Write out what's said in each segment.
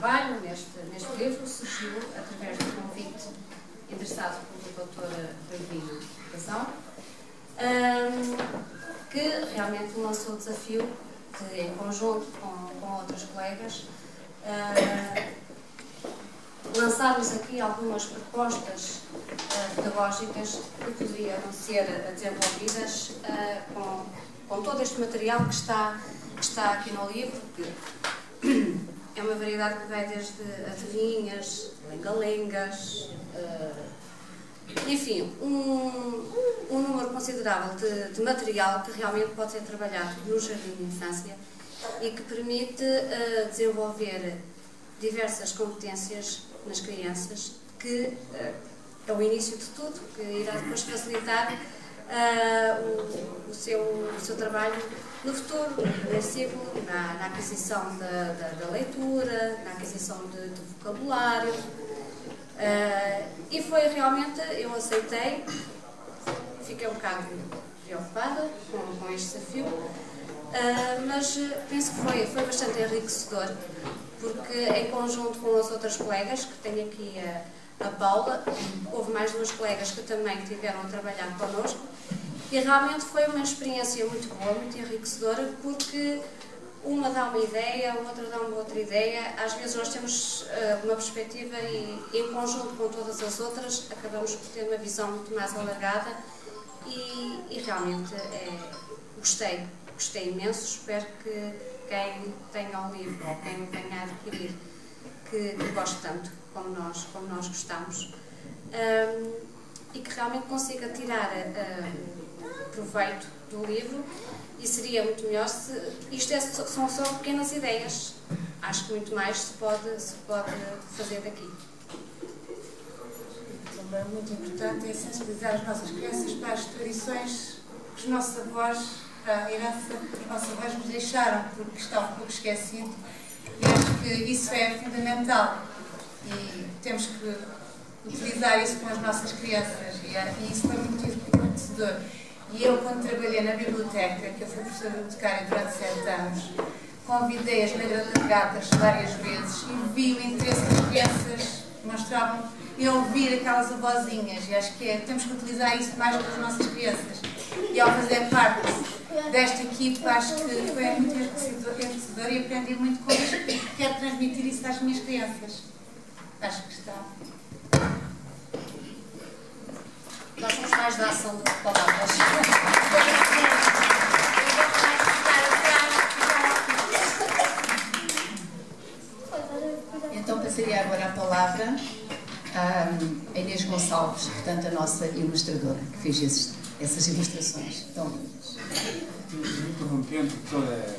trabalho neste livro surgiu através do convite endereçado pelo Dr. Raimundo Casal, que realmente lançou o desafio de, em conjunto com outros colegas, lançarmos aqui algumas propostas pedagógicas que poderiam ser desenvolvidas com todo este material que está aqui no livro, que é uma variedade que vai desde adivinhas, lenga-lengas, enfim, um número considerável de material que realmente pode ser trabalhado no jardim de infância e que permite desenvolver diversas competências nas crianças, que é o início de tudo, que irá depois facilitar o seu trabalho no futuro, no primeiro ciclo, na aquisição da leitura, na aquisição de vocabulário. E foi realmente, eu aceitei, fiquei um bocado preocupada com este desafio, mas penso que foi bastante enriquecedor, porque em conjunto com as outras colegas, que tenho aqui a Paula, houve mais duas colegas que também tiveram a trabalhar connosco, e realmente foi uma experiência muito boa, muito enriquecedora, porque uma dá uma ideia, a outra dá uma outra ideia. Às vezes nós temos uma perspectiva e em conjunto com todas as outras acabamos por ter uma visão muito mais alargada e realmente gostei imenso. Espero que quem tenha o livro ou quem o venha a adquirir que goste tanto como nós gostamos, e que realmente consiga tirar proveito do livro. E seria muito melhor se isto são só pequenas ideias. Acho que muito mais se pode fazer daqui. Também muito importante é sensibilizar as nossas crianças para as tradições que os nossos avós, para a herança que os nossos avós nos deixaram, porque está um pouco esquecido. E acho que isso é fundamental. E temos que utilizar isso com as nossas crianças. E isso foi muito enriquecedor. E eu, quando trabalhei na biblioteca, que eu fui professora bibliotecária durante 7 anos, convidei as gatas várias vezes e vi o interesse que as crianças mostravam em ouvir aquelas avózinhas. E acho que temos que utilizar isso mais com as nossas crianças. E ao fazer parte desta equipa, acho que foi muito enriquecedor e aprendi muito com eles e quero transmitir isso às minhas crianças. Acho que está. Nós somos mais da ação do que palavras. Então passaria agora a palavra a Inês Gonçalves, portanto a nossa ilustradora, que fez essas ilustrações tão lindas. Interrompendo toda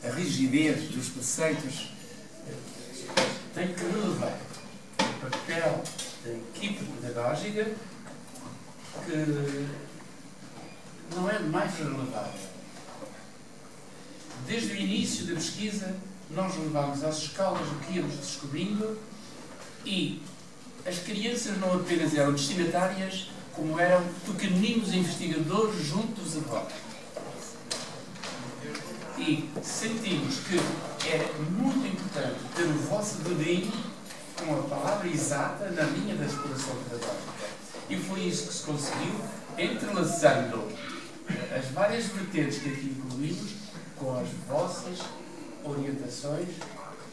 a rigidez dos preceitos, tem que relevar o papel da equipe pedagógica, que não é demais relevar. Desde o início da pesquisa, nós levámos às escolas o que íamos descobrindo e as crianças não apenas eram destinatárias, como eram pequeninos investigadores junto dos avós. E sentimos que era muito importante ter o vosso dedinho com a palavra exata na linha da exploração pedagógica. E foi isso que se conseguiu, entrelaçando as várias vertentes que aqui incluímos com as vossas orientações,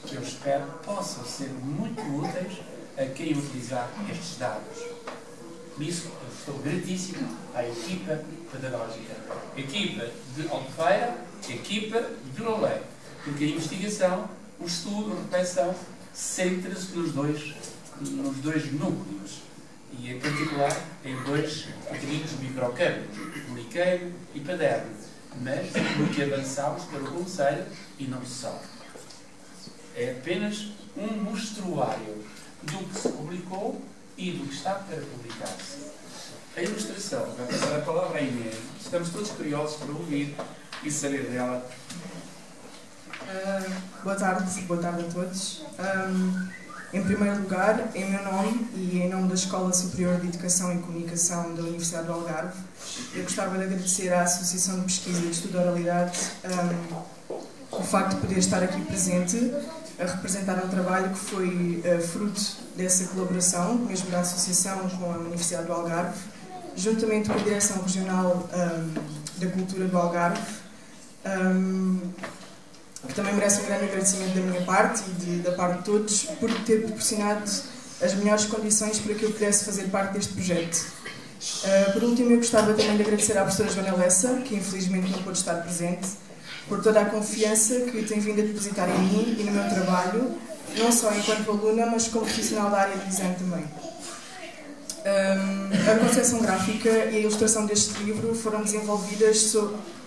que eu espero possam ser muito úteis a quem utilizar estes dados. Nisso eu estou gratíssimo à equipa pedagógica. Equipa de Albufeira, equipa de Lolé, porque a investigação, o estudo, a reflexão, centra-se nos dois núcleos. E, em particular, em dois pequeninos microcâmbios, Moliqueiro e Paderno, mas no que avançamos para o Conselho e não só. É apenas um mostruário do que se publicou e do que está para publicar-se. A ilustração, vai passar a palavra à Inês. Estamos todos curiosos para ouvir e saber dela. Boa tarde a todos. Em primeiro lugar, em meu nome e em nome da Escola Superior de Educação e Comunicação da Universidade do Algarve, eu gostava de agradecer à Associação de Pesquisa e de Estudo da Oralidade o facto de poder estar aqui presente a representar um trabalho que foi fruto dessa colaboração, mesmo da associação com a Universidade do Algarve, juntamente com a Direção Regional da Cultura do Algarve, que também merece um grande agradecimento da minha parte e da parte de todos, por ter proporcionado as melhores condições para que eu pudesse fazer parte deste projeto. Por último, eu gostava também de agradecer à professora Joana Lessa, que infelizmente não pôde estar presente, por toda a confiança que tem vindo a depositar em mim e no meu trabalho, não só enquanto aluna, mas como profissional da área de design também. A concepção gráfica e a ilustração deste livro foram desenvolvidas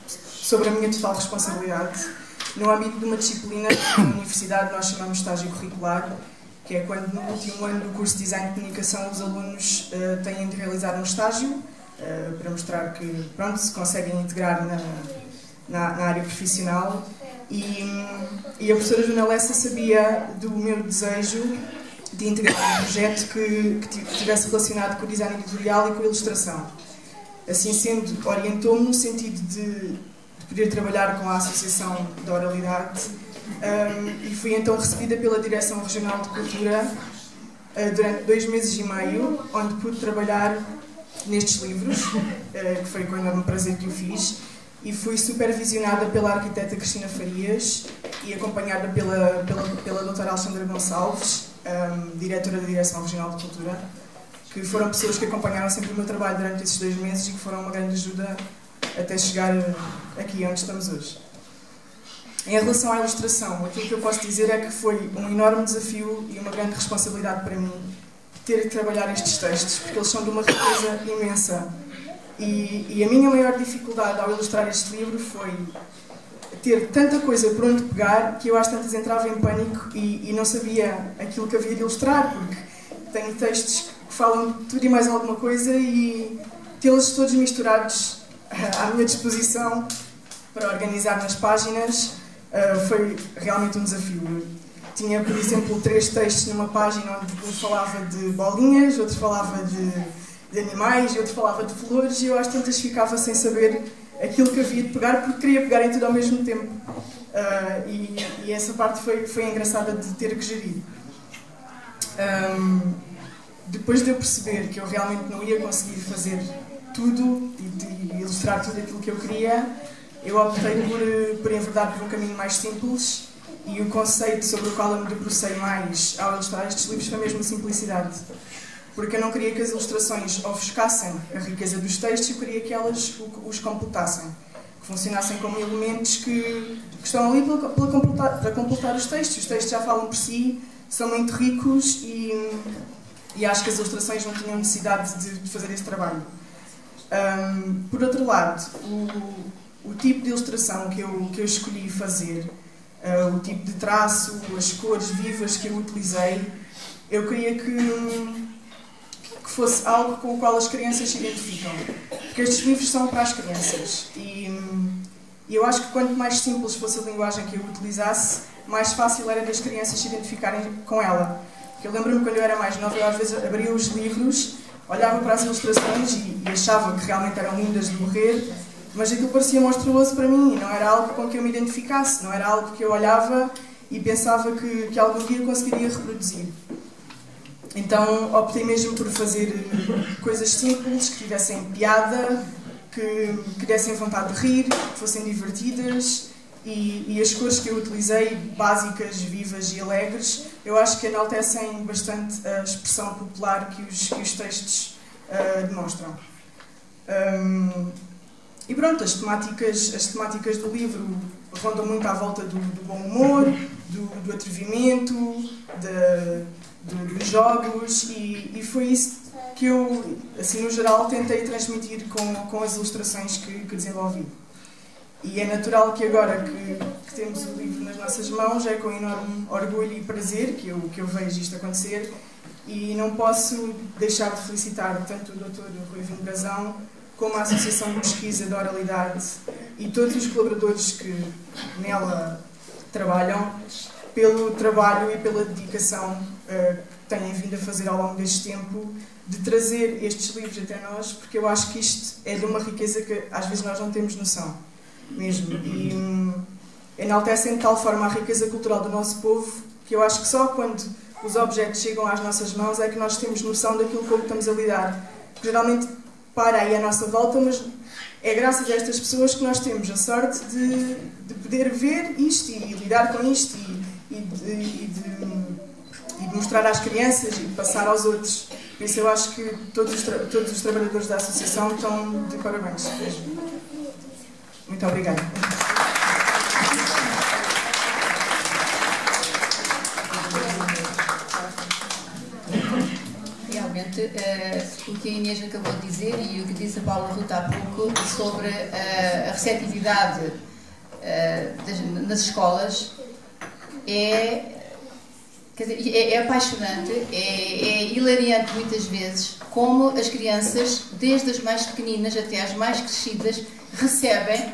sobre a minha total responsabilidade, no âmbito de uma disciplina que na universidade nós chamamos de estágio curricular, que é quando no último ano do curso de Design de Comunicação os alunos têm de realizar um estágio para mostrar que pronto, se conseguem integrar na área profissional. E a professora Joana Lessa sabia do meu desejo de integrar um projeto que estivesse relacionado com o design editorial e com a ilustração. Assim sendo, orientou-me no sentido de poder trabalhar com a Associação da Oralidade e fui então recebida pela Direção Regional de Cultura durante 2 meses e meio, onde pude trabalhar nestes livros, que foi com enorme prazer que o fiz, e fui supervisionada pela arquiteta Cristina Farias e acompanhada pela doutora Alexandra Gonçalves, diretora da Direção Regional de Cultura, que foram pessoas que acompanharam sempre o meu trabalho durante esses 2 meses e que foram uma grande ajuda até chegar aqui onde estamos hoje. Em relação à ilustração, aquilo que eu posso dizer é que foi um enorme desafio e uma grande responsabilidade para mim ter de trabalhar estes textos, porque eles são de uma riqueza imensa. E a minha maior dificuldade ao ilustrar este livro foi ter tanta coisa por onde pegar que eu às tantas entrava em pânico e não sabia aquilo que havia de ilustrar, porque tenho textos que falam de tudo e mais alguma coisa e tê-los todos misturados à minha disposição para organizar nas páginas foi realmente um desafio. Eu tinha, por exemplo, 3 textos numa página onde um falava de bolinhas, outro falava de animais e outro falava de flores e eu às tantas ficava sem saber aquilo que havia de pegar porque queria pegar em tudo ao mesmo tempo. E essa parte foi engraçada de ter que gerir. Depois de eu perceber que eu realmente não ia conseguir fazer tudo e de ilustrar tudo aquilo que eu queria, eu optei por enverdar por um caminho mais simples e o conceito sobre o qual eu me debrucei mais ao ilustrar estes livros foi mesmo a simplicidade. Porque eu não queria que as ilustrações ofuscassem a riqueza dos textos, eu queria que elas os completassem, que funcionassem como elementos que estão ali para completar os textos. Os textos já falam por si, são muito ricos e acho que as ilustrações não tinham necessidade de fazer esse trabalho. Por outro lado, o tipo de ilustração que eu escolhi fazer, o tipo de traço, as cores vivas que eu utilizei, eu queria que fosse algo com o qual as crianças se identificam. Porque estes livros são para as crianças. E eu acho que quanto mais simples fosse a linguagem que eu utilizasse, mais fácil era das crianças se identificarem com ela. Porque eu lembro-me quando eu era mais nova, eu às vezes abria os livros, olhava para as ilustrações e achava que realmente eram lindas de morrer, mas aquilo parecia monstruoso para mim, não era algo com que eu me identificasse, não era algo que eu olhava e pensava que algum dia conseguiria reproduzir. Então optei mesmo por fazer coisas simples, que tivessem piada, que dessem vontade de rir, que fossem divertidas e as cores que eu utilizei, básicas, vivas e alegres, eu acho que enaltecem bastante a expressão popular que os textos demonstram. E pronto, as temáticas do livro rondam muito à volta do bom humor, do atrevimento, dos jogos e foi isso que eu, assim no geral, tentei transmitir com as ilustrações que desenvolvi. E é natural que agora que temos o livro nas nossas mãos, é com enorme orgulho e prazer que eu vejo isto acontecer e não posso deixar de felicitar tanto o Dr. Rui Vinho Brazão como a Associação de Pesquisa da Oralidade e todos os colaboradores que nela trabalham pelo trabalho e pela dedicação que têm vindo a fazer ao longo deste tempo de trazer estes livros até nós, porque eu acho que isto é de uma riqueza que às vezes nós não temos noção mesmo. E enaltecem de tal forma a riqueza cultural do nosso povo que eu acho que só quando os objetos chegam às nossas mãos é que nós temos noção daquilo com que estamos a lidar. Geralmente para aí à nossa volta, mas é graças a estas pessoas que nós temos a sorte de poder ver isto e lidar com isto e de mostrar às crianças e de passar aos outros. Por isso eu acho que todos os trabalhadores da associação estão de parabéns. Muito obrigada. Realmente, o que a Inês acabou de dizer e o que disse a Paula Ruta há pouco sobre a receptividade nas escolas é apaixonante, é hilariante muitas vezes como as crianças, desde as mais pequeninas até as mais crescidas, recebem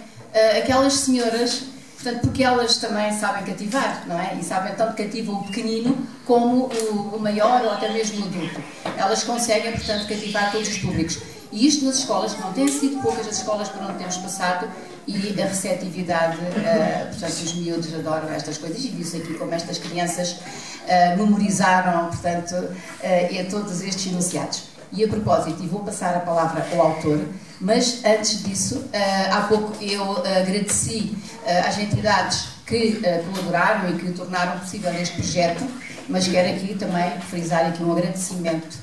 aquelas senhoras, portanto, porque elas também sabem cativar, não é? E sabem tanto cativam o pequenino como o maior ou até mesmo o adulto. Elas conseguem, portanto, cativar todos os públicos. E isto nas escolas, que não têm sido poucas as escolas por onde temos passado, e a receptividade, portanto, os miúdos adoram estas coisas, e viu-se aqui como estas crianças memorizaram, portanto, todos estes enunciados. E a propósito, e vou passar a palavra ao autor, mas antes disso, há pouco eu agradeci às entidades que colaboraram e que tornaram possível este projeto, mas quero aqui também frisar aqui um agradecimento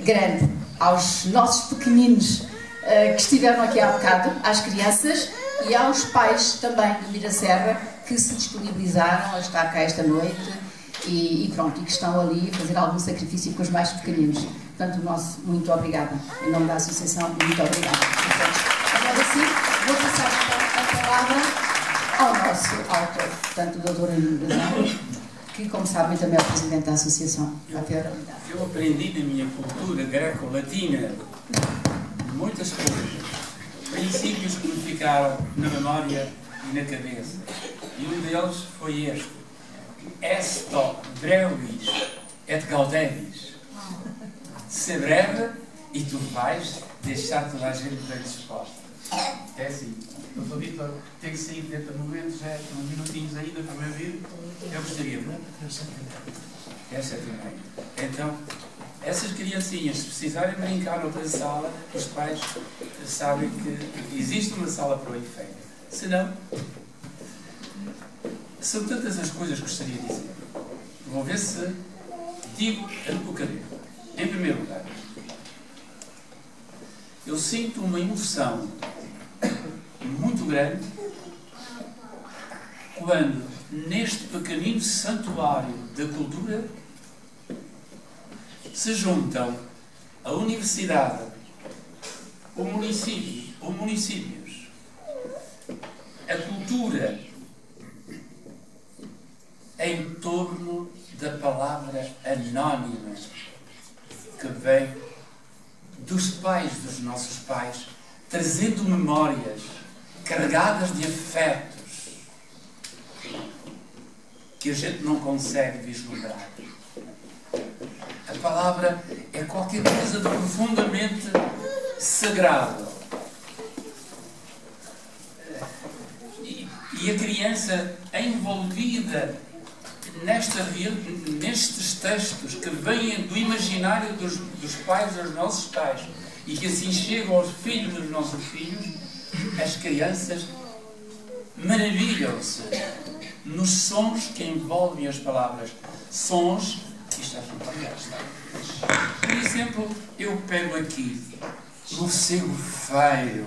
grande aos nossos pequeninos que estiveram aqui há bocado, às crianças e aos pais também de Miraserra que se disponibilizaram a estar cá esta noite e pronto, e que estão ali a fazer algum sacrifício com os mais pequeninos. Portanto, o nosso muito obrigada. Em nome da Associação, muito obrigada. Agora sim, vou passar a palavra ao nosso autor, portanto, o Dr. Nuno, que, como sabem, também é o Presidente da Associação. Eu aprendi na minha cultura greco-latina muitas coisas, princípios que me ficaram na memória e na cabeça. E um deles foi este: Esto brevis et gauderis. Se breve e tu vais deixar toda a gente bem disposta. É assim. Doutor Vítor, tem que sair dentro do momento, já uns minutinhos ainda para me ouvir. Eu gostaria de. Essa é também. Então, essas criancinhas, se precisarem brincar noutra sala, os pais sabem que existe uma sala para o efeito. Se não, são tantas as coisas que gostaria de dizer. Vou ver se digo o que devo. Em primeiro lugar, eu sinto uma emoção muito grande quando, neste pequenino santuário da cultura, se juntam a universidade, o município, ou municípios, a cultura, em torno da palavra anónima que vem dos pais dos nossos pais, trazendo memórias carregadas de afetos que a gente não consegue vislumbrar. A palavra é qualquer coisa de profundamente sagrado. E a criança envolvida nestes textos que vêm do imaginário dos pais dos nossos pais e que assim chegam aos filhos dos nossos filhos, as crianças maravilham-se nos sons que envolvem as palavras. Sons que estão por exemplo, eu pego aqui morcego feio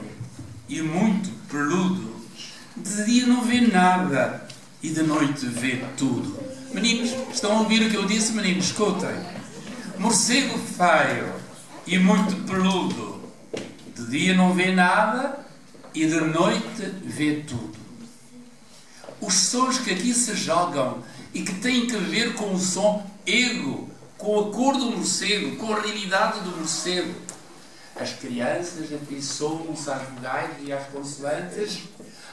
e muito peludo, de dia não vê nada e de noite vê tudo. Meninos, estão a ouvir o que eu disse? Meninos, escutem. Morcego feio e muito peludo, de dia não vê nada e de noite vê tudo. Os sons que aqui se jogam e que têm que ver com o som ego, com a cor do morcego, com a realidade do morcego. As crianças afeiçoam-se às vogais e às consoantes.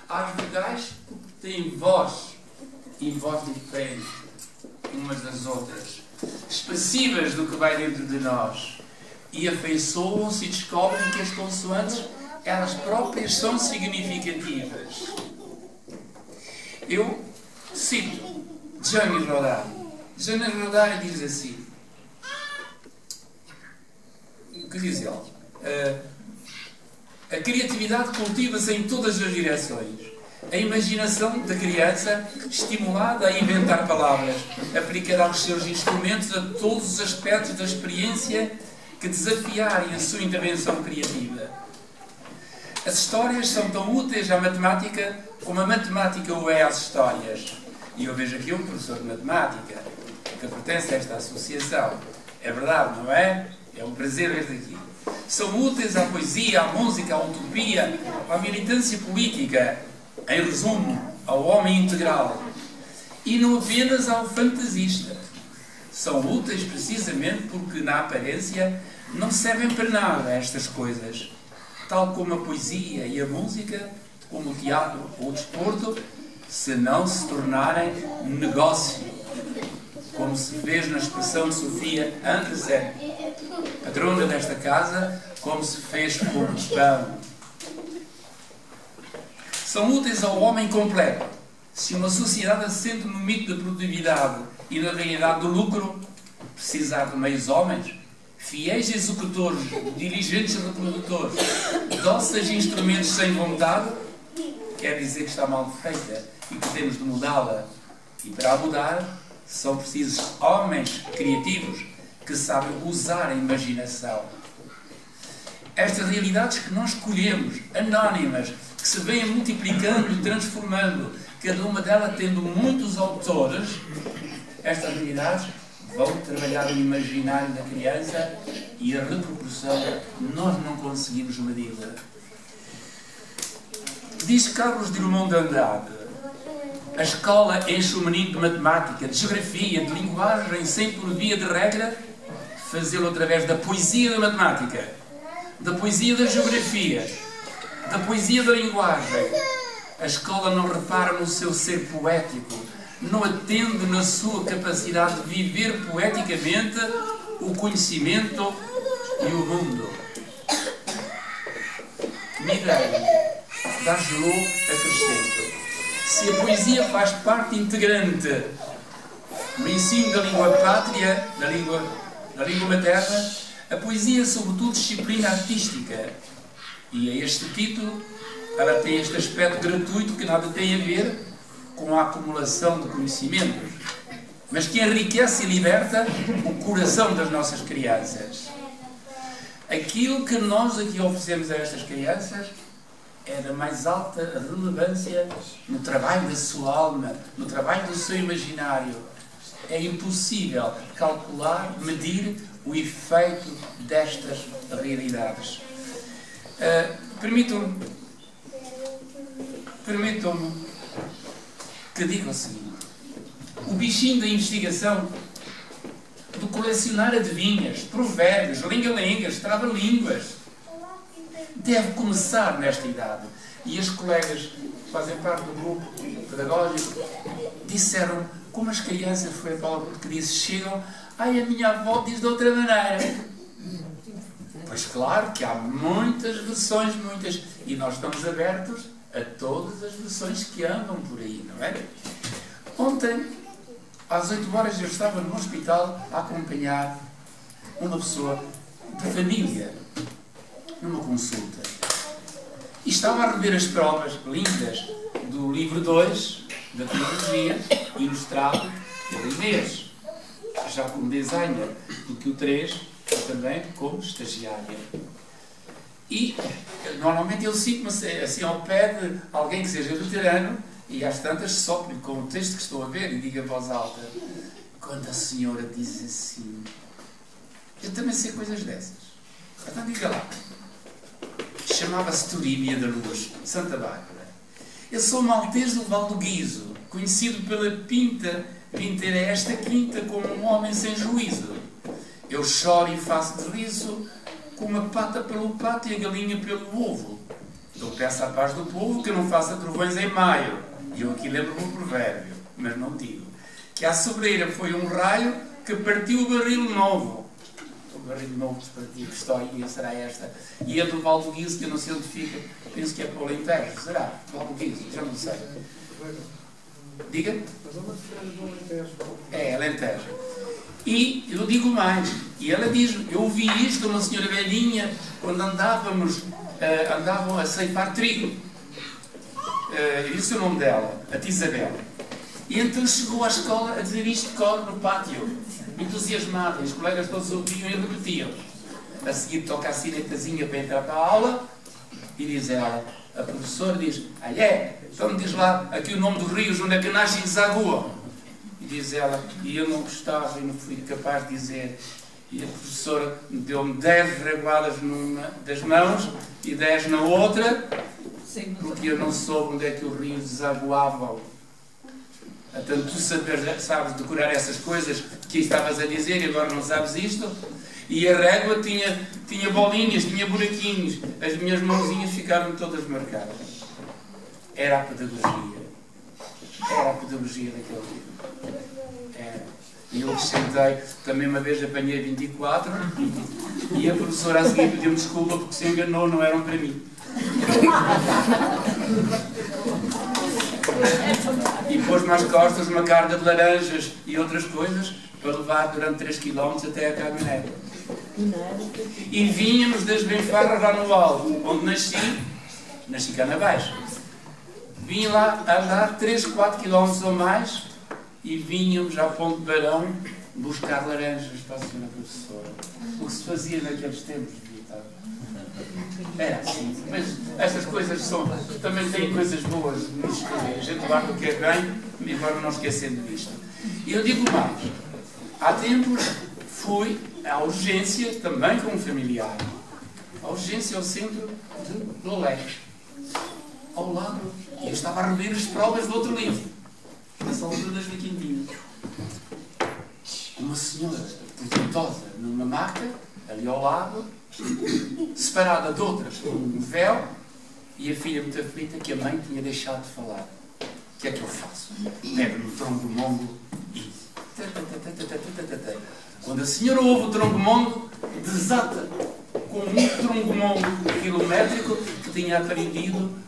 Às vogais porque têm voz e voz diferente umas das outras, expressivas do que vai dentro de nós, e afeiçoam-se e descobrem que as consoantes elas próprias são significativas. Eu cito Gianni Rodari. Gianni Rodari diz assim, o que diz ele? A criatividade cultiva-se em todas as direções. A imaginação da criança, estimulada a inventar palavras, aplicará os seus instrumentos a todos os aspectos da experiência que desafiarem a sua intervenção criativa. As histórias são tão úteis à matemática como a matemática o é às histórias. E eu vejo aqui um professor de matemática que pertence a esta associação. É verdade, não é? É um prazer ver-te aqui. São úteis à poesia, à música, à utopia, à militância política, em resumo, ao homem integral. E não apenas ao fantasista. São úteis precisamente porque, na aparência, não servem para nada estas coisas. Tal como a poesia e a música, como o teatro ou o desporto, se não se tornarem negócio. Como se fez na expressão de Sofia Andersen, patrona desta casa, como se fez com o pão. São úteis ao homem completo. Se uma sociedade assente no mito da produtividade e na realidade do lucro, precisar de meios homens, fiéis executores, diligentes reprodutores, dóceis instrumentos sem vontade, quer dizer que está mal feita e que temos de mudá-la. E para a mudar, são precisos homens criativos que sabem usar a imaginação. Estas realidades que nós escolhemos, anónimas, que se vêm multiplicando e transformando, cada uma delas tendo muitos autores, estas realidades vão trabalhar o imaginário da criança e a reprodução nós não conseguimos medir-la. Diz Carlos Drummond de Andrade, a escola enche o menino de matemática, de geografia, de linguagem, sem por via de regra fazê-lo através da poesia da matemática, da poesia da geografia, da poesia da linguagem. A escola não repara no seu ser poético, não atende na sua capacidade de viver poeticamente o conhecimento e o mundo. Miguel D'Angelo acrescenta: se a poesia faz parte integrante do ensino da língua pátria, da língua materna, a poesia é sobretudo disciplina artística. E a este título, ela tem este aspecto gratuito que nada tem a ver com a acumulação de conhecimentos, mas que enriquece e liberta o coração das nossas crianças. Aquilo que nós aqui oferecemos a estas crianças é da mais alta relevância no trabalho da sua alma, no trabalho do seu imaginário. É impossível calcular, medir o efeito destas realidades. Permitam-me que diga o seguinte: o bichinho da investigação, do colecionar adivinhas, provérbios, linga-lingas, trava-línguas, deve começar nesta idade. E as colegas que fazem parte do grupo pedagógico disseram, como as crianças, foi a Paula que disse, chegam, ai, a minha avó diz de outra maneira. Pois claro que há muitas versões, e nós estamos abertos a todas as versões que andam por aí, não é? Ontem, às 8 horas, eu estava no hospital a acompanhar uma pessoa de família numa consulta. E estava a rever as provas lindas do livro 2 da teologia, ilustrado pela Inês, já como designer, porque o 3 também como estagiária. E normalmente eu sinto-me assim ao pé de alguém que seja veterano e às tantas sopro com o texto que estou a ver e digo em voz alta, quando a senhora diz assim, eu também sei coisas dessas. Então diga lá. Chamava-se Turíbia da Luz, Santa Bárbara. Eu sou maltês do Val do Guizo, conhecido pela pinta, pinteira esta quinta como um homem sem juízo. Eu choro e faço de riso, com uma pata pelo pato e a galinha pelo ovo. Eu peço à paz do povo que não faça trovões em maio. E eu aqui lembro-me um provérbio, mas não digo. Que a sobreira foi um raio que partiu o barril novo. O barril novo que se partiu, que história será esta? E a do Val do Guizo, que eu não sei onde fica, penso que é para o Alentejo. Será? Val do Guizo, já não sei. Diga? Mas é uma feira do Alentejo. É, Alentejo. E eu digo mais, e ela diz, eu ouvi isto, uma senhora velhinha, quando andavam a ceifar trigo. Esse é o nome dela, a tia Isabel. E então chegou à escola a dizer isto de cor no pátio, entusiasmada, e os colegas todos ouviam e repetiam. A seguir toca a sinetazinha para entrar para a aula, e diz ela, a professora diz, então diz lá aqui o nome dos rios onde é que nasce Zagoa. E diz ela, e eu não gostava e não fui capaz de dizer. E a professora deu-me 10 reguadas numa das mãos e 10 na outra, porque eu não soube onde é que os rios desaguavam. Portanto, tu sabes decorar essas coisas que estavas a dizer e agora não sabes isto. E a régua tinha bolinhas, tinha buraquinhos. As minhas mãozinhas ficaram todas marcadas. Era a pedagogia. Era a pedagogia daquele livro. E eu sentei, também uma vez apanhei 24 e a professora a seguir pediu-me desculpa porque se enganou, não eram para mim. E pôs-me às costas uma carga de laranjas e outras coisas para levar durante 3 km até a caminhonete. E vínhamos das Benfarras lá no alto, onde nasci cá na Baixa. Vim lá andar 3, 4 km ou mais e vínhamos à Ponte Barão buscar laranjas para a senhora professora. O que se fazia naqueles tempos, Vitor. Era assim. Mas estas coisas também têm coisas boas nisto. A gente guarda o que é bem e agora não esquecendo disto. E eu digo mais. Há tempos fui à urgência, também com um familiar. A urgência é o centro de Lolé. Ao lado. E eu estava a rever as provas do outro livro. Nessa altura das Viquintinhas. Uma senhora portentosa numa maca, ali ao lado, separada de outras com um véu, e a filha muito aflita que a mãe tinha deixado de falar. O que é que eu faço? Pego no tronco-mongo e... Quando a senhora ouve o tronco-mongo, desata com um tronco-mongo quilométrico que tinha aprendido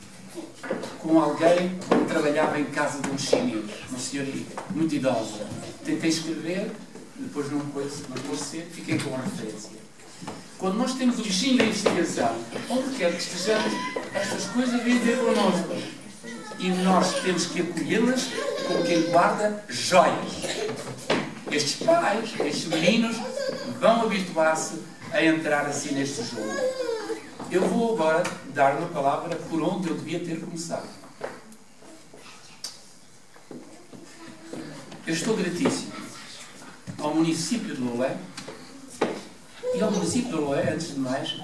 com alguém que trabalhava em casa de um chinês, uma senhoria muito idosa. Tentei escrever, depois não pôde ser, fiquei com a referência. Quando nós temos o bichinho da investigação, onde quer que estejamos, estas coisas vêm ter connosco. E nós temos que acolhê-las como quem guarda joias. Estes pais, estes meninos, vão habituar-se a entrar assim neste jogo. Eu vou agora dar uma palavra por onde eu devia ter começado. Eu estou gratíssimo ao município de Lolé e ao município de Lolé, antes de mais,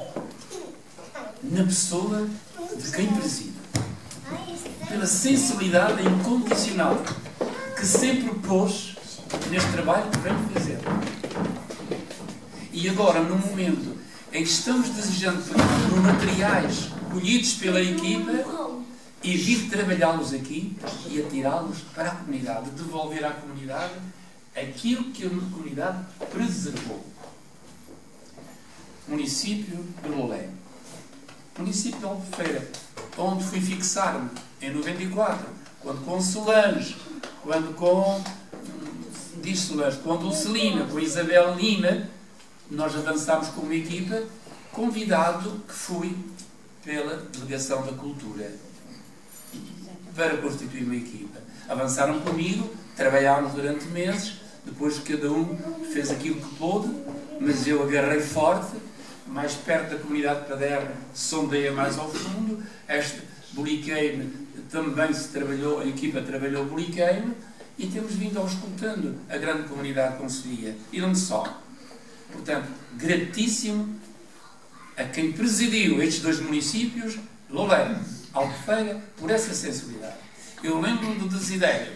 na pessoa de quem preside. Pela sensibilidade incondicional que sempre pôs neste trabalho que vem fazer. E agora, no momento em que estamos desejando por materiais colhidos pela equipa e vir trabalhá-los aqui e atirá-los para a comunidade, devolver à comunidade aquilo que a comunidade preservou. Município de Lolé. Município de Albufeira, onde fui fixar-me em 94, quando com Solange, quando com o Celina, com a Isabel Lina, nós avançámos com uma equipa, convidado que fui pela Delegação da Cultura para constituir uma equipa. Avançaram comigo, trabalhámos durante meses, depois cada um fez aquilo que pôde, mas eu agarrei forte, mais perto da comunidade paderna, sondei mais ao fundo, boliquei-me, também se trabalhou, a equipa trabalhou boliquei-me, e temos vindo auscultando a grande comunidade concelhia, e não só. Portanto, gratíssimo a quem presidiu estes dois municípios, Lolé, Albufeira, por essa sensibilidade. Eu lembro-me do desidério.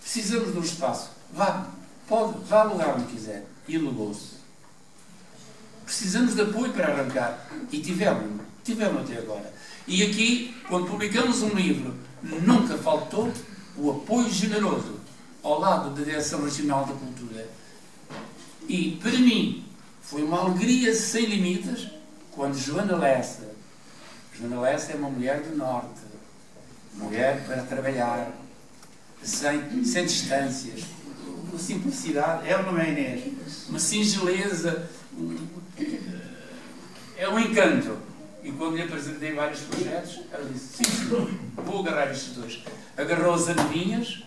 Precisamos de um espaço. Vá alugar onde quiser. E alugou-se. Precisamos de apoio para arrancar. E tivemos até agora. E aqui, quando publicamos um livro, nunca faltou o apoio generoso ao lado da Direção Nacional da Cultura. E, para mim, foi uma alegria sem limites quando Joana Lessa é uma mulher do Norte, mulher para trabalhar, sem distâncias, uma simplicidade, é ou não é, Inês? Uma singeleza, é um encanto. E quando lhe apresentei vários projetos, ela disse, sim, senhor, vou agarrar estes dois. Agarrou as Adivinhas,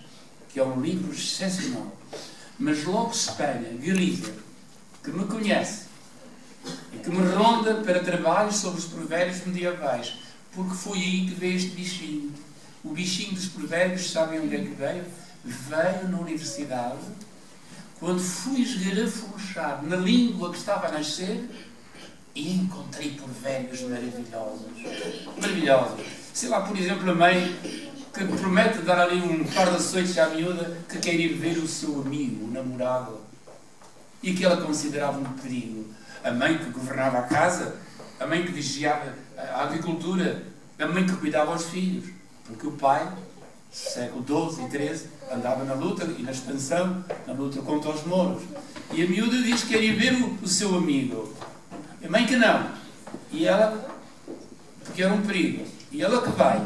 que é um livro excepcional, mas logo se espelha Galiza, que me conhece e que me ronda para trabalhos sobre os provérbios medievais, porque foi aí que veio este bichinho. O bichinho dos provérbios, sabem onde é que veio? Veio na universidade, quando fui esgarafuchar na língua que estava a nascer, e encontrei provérbios maravilhosos. Maravilhosos. Sei lá, por exemplo, a mãe que promete dar ali um par de açoites à miúda que quer ir ver o seu amigo, o namorado, e que ela considerava um perigo. A mãe que governava a casa, a mãe que vigiava a agricultura, a mãe que cuidava aos filhos. Porque o pai, século XII e XIII, andava na luta e na expansão, na luta contra os mouros. E a miúda diz que quer ir ver o seu amigo. A mãe que não. E ela, porque era um perigo. E ela que vai.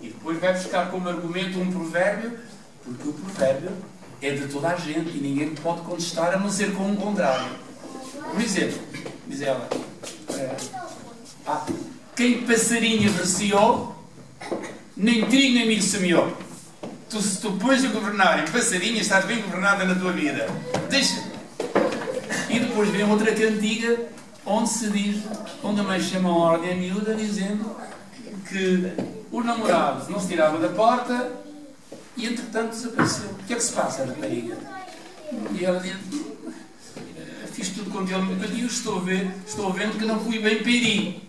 E depois vai buscar como argumento um provérbio, porque o provérbio é de toda a gente e ninguém pode contestar a não ser com um contrário. Por exemplo, diz ela, quem passarinho receou, nem trigo nem milho semeou. Se tu pões a governar em passarinho, estás bem governada na tua vida. Deixa. E depois vem outra cantiga, onde se diz, onde a mãe chama a ordem a miúda, dizendo que o namorado não se tirava da porta e entretanto desapareceu. O que é que se passa, rapariga? E ela diz, fiz tudo com ele um bocadinho, estou vendo que não fui bem peri.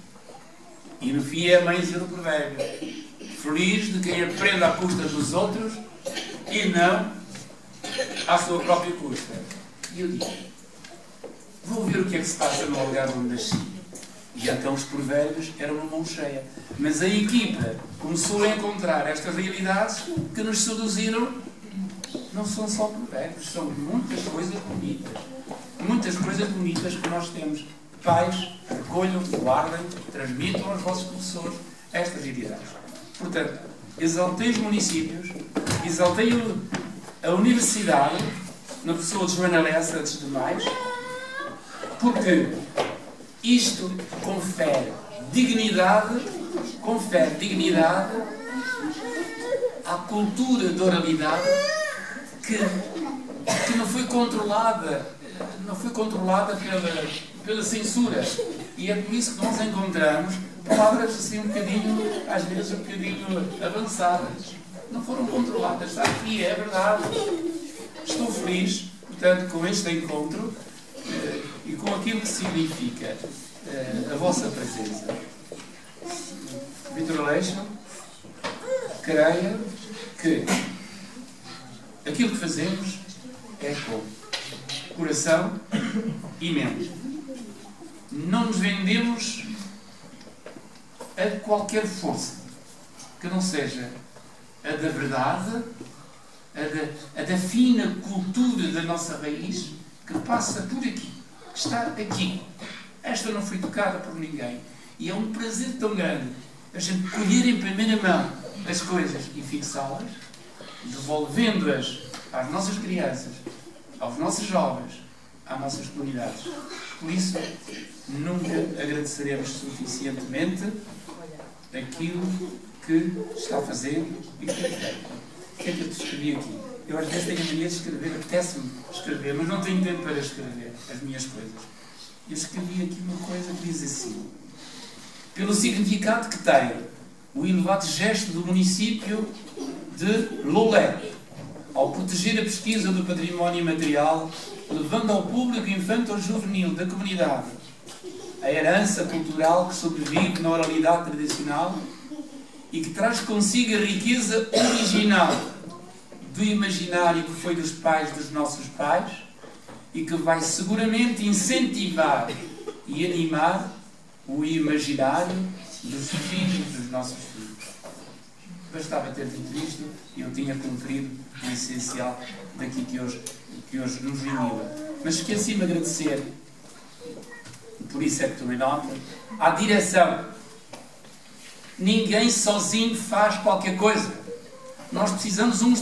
E no fim é a mãe dizer o provérbio, feliz de quem aprende à custa dos outros e não à sua própria custa. E eu digo, vou ver o que é que se passa no lugar onde nasci. E então os provérbios eram uma mão cheia. Mas a equipa começou a encontrar estas realidades que nos seduziram. Não são só provérbios, são muitas coisas bonitas. Muitas coisas bonitas que nós temos. Pais, recolham, guardem, transmitam aos vossos professores estas realidades. Portanto, exaltei os municípios, exaltei a universidade, na pessoa de Joana Lessa, antes de mais, porque isto confere dignidade à cultura de oralidade que não foi controlada pela censura. E é por isso que nós encontramos palavras assim um bocadinho, às vezes um bocadinho avançadas. Não foram controladas. Está aqui, é verdade. Estou feliz, portanto, com este encontro e com aquilo que significa a vossa presença. Vítor Aleixo, creia que aquilo que fazemos é com coração e mente. Não nos vendemos a qualquer força que não seja a da verdade, a da fina cultura da nossa raiz, que passa por aqui, que está aqui. Esta não foi tocada por ninguém. E é um prazer tão grande a gente colher em primeira mão as coisas e fixá-las, devolvendo-as às nossas crianças, aos nossos jovens, às nossas comunidades. Por isso, nunca agradeceremos suficientemente aquilo que está a fazer e que tem feito. O que é que eu te escrevi aqui? Eu às vezes tenho a mania de escrever, apetece-me escrever, mas não tenho tempo para escrever as minhas coisas. Eu escrevi aqui uma coisa que diz assim: pelo significado que tem o elevado gesto do município de Loulé, ao proteger a pesquisa do património imaterial, levando ao público infanto-juvenil da comunidade a herança cultural que sobrevive na oralidade tradicional e que traz consigo a riqueza original do imaginário que foi dos pais dos nossos pais e que vai seguramente incentivar e animar o imaginário dos filhos dos nossos filhos. Bastava ter dito isto e eu tinha cumprido o essencial daqui que hoje nos reuniu. Mas esqueci-me de agradecer, por isso é que tomei nota, à direção. Ninguém sozinho faz qualquer coisa. Nós precisamos uns